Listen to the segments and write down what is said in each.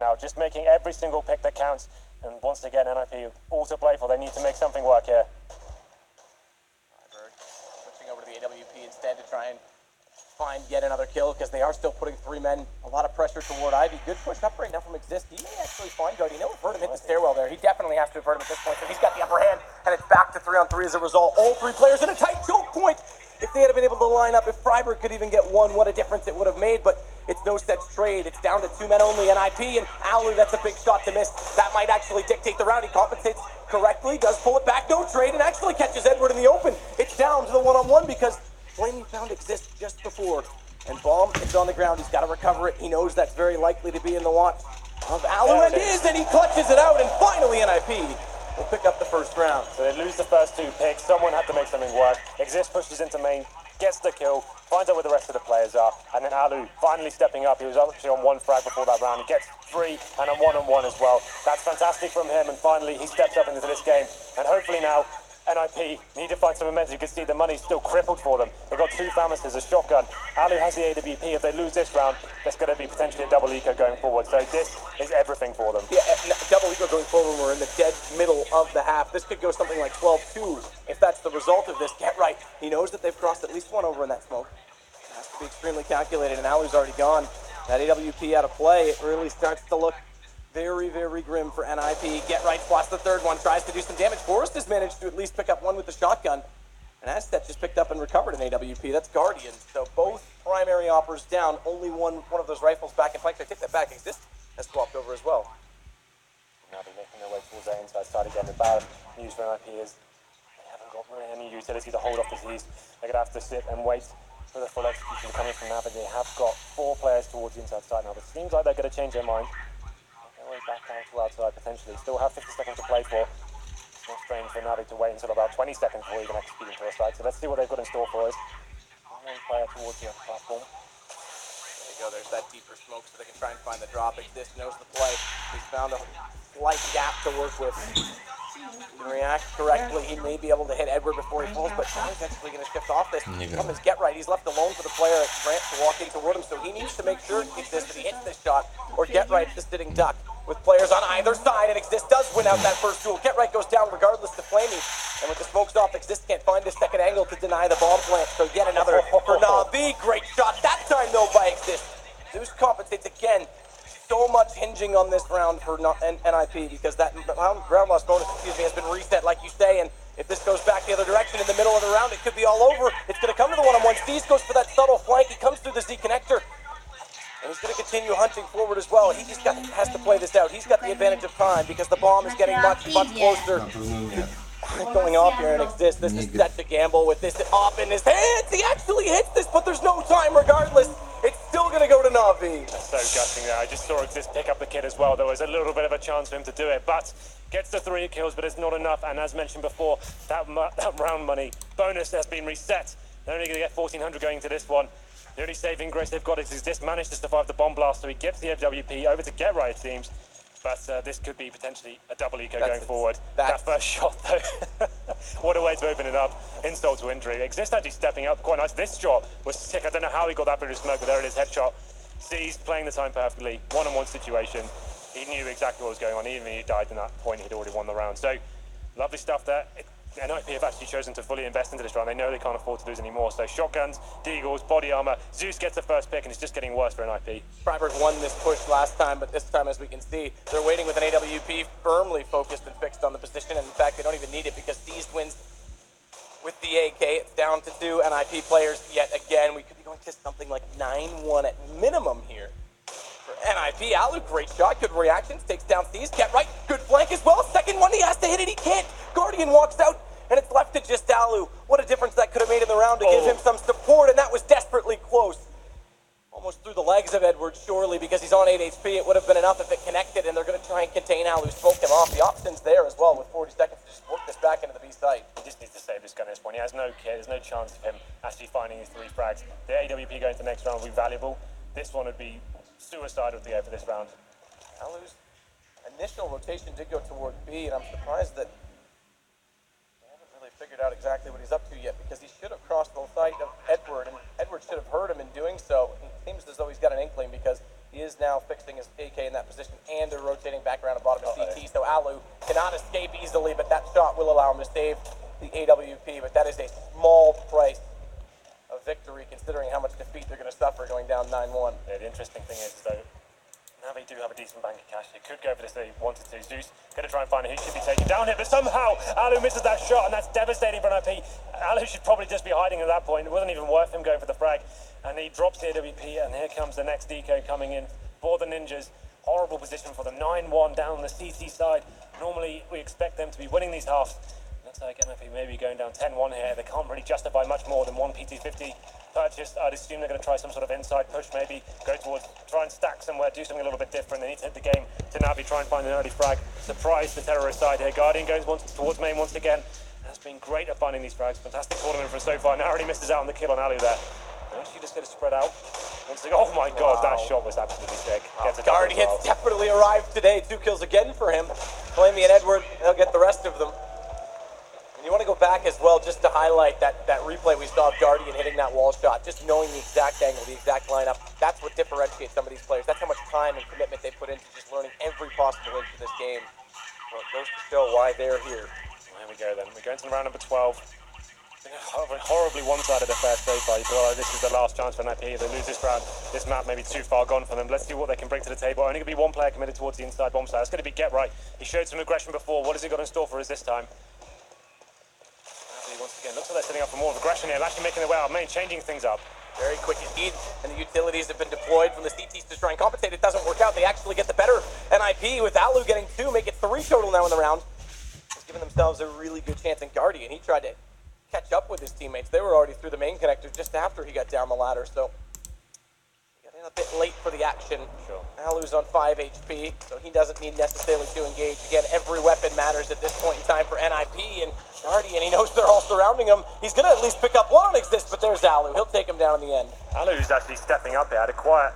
now, just making every single pick that counts. And once again, NIP all to play for. They need to make something work here. Switching over to the AWP instead to try and find yet another kill, because they are still putting 3 men. A lot of pressure toward Ivy. Good push up right now from Exist. He may actually find Guardian. We've heard him hit the stairwell there. He definitely has to have heard him at this point. So he's got the upper hand, and it's back to 3-on-3 as a result. All 3 players in a tight choke point. If they had been able to line up, if Freiburg could even get one, what a difference it would have made. But it's no sets trade. It's down to 2 men only. NIP and Alu, that's a big shot to miss. That might actually dictate the round. He compensates correctly, does pull it back, no trade, and actually catches Edward in the open. It's down to the 1-on-1 because Flamey found Exist just before. And Bomb is on the ground. He's got to recover it. He knows that's very likely to be in the watch of Alu, and he clutches it out, and finally NIP will pick up the first round. So they lose the first 2 picks. Someone had to make something work. Exist pushes into main, gets the kill, finds out where the rest of the players are, and then Alu finally stepping up. He was actually on 1 frag before that round. He gets 3 and a 1-on-1 as well. That's fantastic from him, and finally he steps up into this game. And hopefully now NIP need to find some momentum. You can see the money's still crippled for them. They've got 2 Famouses, a shotgun. Alu has the AWP. If they lose this round, there's going to be potentially a double eco going forward. So this is everything for them. Yeah, double eco going forward. We're in the dead middle of the half. This could go something like 12-2 if that's the result of this. Get right. He knows that they've crossed at least 1 over in that smoke. It has to be extremely calculated, and Alu's already gone. That AWP out of play, it really starts to look very, very grim for NIP. Get right, spots the 3rd one, tries to do some damage. Forrest has managed to at least pick up 1 with the shotgun. And Aztec just picked up and recovered an AWP. That's Guardian. So both primary oppers down. Only one of those rifles back in flank. I take that back. Exist has swapped over as well. Now they're making their way towards their inside side again. The bad news for NIP is they haven't got really any utility to hold off the Z's. They're going to have to sit and wait for the full execution to come in from NaVi. They have got 4 players towards the inside side now. But it seems like they're going to change their mind. Way back out to outside potentially. Still have 50 seconds to play for. It's not strange for NaVi to wait until about 20 seconds before even executing to a side. So let's see what they've got in store for us. One player towards the platform. There you go. There's that deeper smoke so they can try and find the drop. Exist knows the play. He's found a slight gap to work with. He can react correctly. He may be able to hit Edward before he falls, but now he's actually going to shift off this. From his get right, he's left alone for the player at Grant to walk in toward him, so he needs to make sure Exist that he hits this shot, or Get Right is sitting duck with players on either side, and Exist does win out that first duel. Get Right goes down regardless to Flamey, and with the smokes off, Exist can't find his second angle to deny the bomb plant, so yet another for NaVi. Great shot, that time though by Exist. Zeus compensates again. So much hinging on this round for NIP because that round loss bonus, has been reset, like you say, and if this goes back the other direction in the middle of the round, it could be all over. It's going to come to the 1-on-1. Steez goes for that subtle flank. He comes through the Z connector, and he's going to continue hunting forward as well. He just has to play this out. He's got the advantage of time because the bomb is getting much closer. Going off here and Exist. This is such a gamble with this up in his hands. He actually hits this, but there's no time regardless. It's still going to go to NaVi. That's so gutting there. I just saw Exist pick up the kid as well. There was a little bit of a chance for him to do it, but gets the 3 kills, but it's not enough. And as mentioned before, that round money bonus has been reset. They're only going to get 1,400 going into this one. The only saving grace they've got is Exist managed to survive the bomb blast, so he gets the FWP over to Get Right, it seems. But this could be potentially a double eco going forward. That first shot, though, what a way to open it up. Insult to injury. Exist actually stepping up quite nice. This shot was sick. I don't know how he got that bit of smoke, but there it is, headshot. C's playing the time perfectly. 1-on-1 situation. He knew exactly what was going on. Even if he died in that point, he'd already won the round. So, lovely stuff there. NIP have actually chosen to fully invest into this round. They know they can't afford to lose anymore. So shotguns, deagles, body armor. Zeus gets the first pick, and it's just getting worse for NIP. Freiburg won this push last time, but this time, as we can see, they're waiting with an AWP firmly focused and fixed on the position. And in fact, they don't even need it because Steez wins with the AK. It's down to 2 NIP players yet again. We could be going to something like 9-1 at minimum here. For NIP, Alu, great shot, good reactions, takes down Steez, Get Right, good flank as well. Second one, he has to hit it, he can't. Guardian walks out, and it's left to just Alu. What a difference that could have made in the round to give him some support, and that was desperately close. Almost through the legs of Edward, surely, because he's on 8 HP. It would have been enough if it connected, and they're going to try and contain Alu, smoke him off. The option's there as well with 40 seconds to just work this back into the B site. He just needs to save this gun at this point. He has no care, there's no chance of him actually finding his 3 frags. The AWP going to the next round will be valuable. This one would be suicide of the go for this round. Alu's initial rotation did go toward B, and I'm surprised that they haven't really figured out exactly what he's up to yet, because he should have crossed the sight of Edward, and Edward should have heard him in doing so. It seems as though he's got an inkling, because He is now fixing his AK in that position, and they're rotating back around the bottom of CT, so Alu cannot escape easily, but that shot will allow him to save the AWP, but that is a small price of victory considering how much defeat they're going to suffer going down 9-1. Yeah, the interesting thing is, though, NaVi do have a decent bank of cash. They could go for this if they wanted to. Zeus going to try and find who should be taken down here, but somehow Alu misses that shot, and that's devastating for NIP. Alu should probably just be hiding at that point. It wasn't even worth him going for the frag, and he drops the AWP, and here comes the next deco coming in for the Ninjas. Horrible position for them. 9-1 down the CT side. Normally, we expect them to be winning these halves. Looks like NIP may be going down 10-1 here. They can't really justify much more than one PT50 purchase. I'd assume they're going to try some sort of inside push, maybe go towards, try and stack somewhere, do something a little bit different. They need to hit the game to NaVi, try and find an early frag. Surprise the terrorist side here. Guardian goes towards main once again. Has been great at finding these frags. Fantastic tournament for so far. Now already misses out on the kill on Alu there. Actually just going to spread out. Oh my god, that shot was absolutely sick. Guardian's definitely arrived today. 2 kills again for him. Flamey and Edward, they'll get the rest of them. You want to go back as well just to highlight that replay we saw of Guardian hitting that wall shot, just knowing the exact angle, the exact lineup. That's what differentiates some of these players. That's how much time and commitment they put into just learning every possible inch of this game. So it goes to show why they're here. There we go then. We're going to round number 12. Horribly one-sided affair so far. You feel like this is the last chance for NIP. If they lose this round, this map may be too far gone for them. Let's see what they can bring to the table. Only going to be one player committed towards the inside bomb side. It's going to be Get Right. He showed some aggression before. What has he got in store for us this time? Once again, looks like they're setting up for more of aggression here. They're actually making their way out of main, changing things up. Very quick indeed, and the utilities have been deployed from the CTs to try and compensate. It doesn't work out. They actually get the better NIP with Alu getting 2, make it 3 total now in the round. Just giving themselves a really good chance. And Guardian, he tried to catch up with his teammates. They were already through the main connector just after he got down the ladder, so he got in a bit late for the action. Sure. Alu's on 5 HP, so he doesn't need necessarily to engage. Again, every weapon matters at this point in time for NIP, and Guardian, he knows they're all surrounding him. He's going to at least pick up one on Exist, but there's Alu. He'll take him down in the end. Alu's actually stepping up here. Had a quiet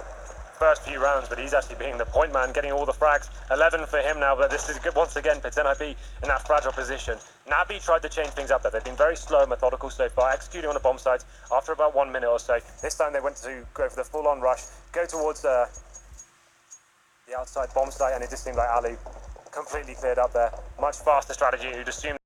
first few rounds, but he's actually being the point man, getting all the frags. 11 for him now, but this is good once again, puts NIP in that fragile position. NaVi tried to change things up there. They've been very slow and methodical so far, executing on the bomb sites after about 1 minute or so. This time they went to go for the full-on rush, go towards the outside bomb site, and it just seemed like Alu completely cleared up there. Much faster strategy. You'd assume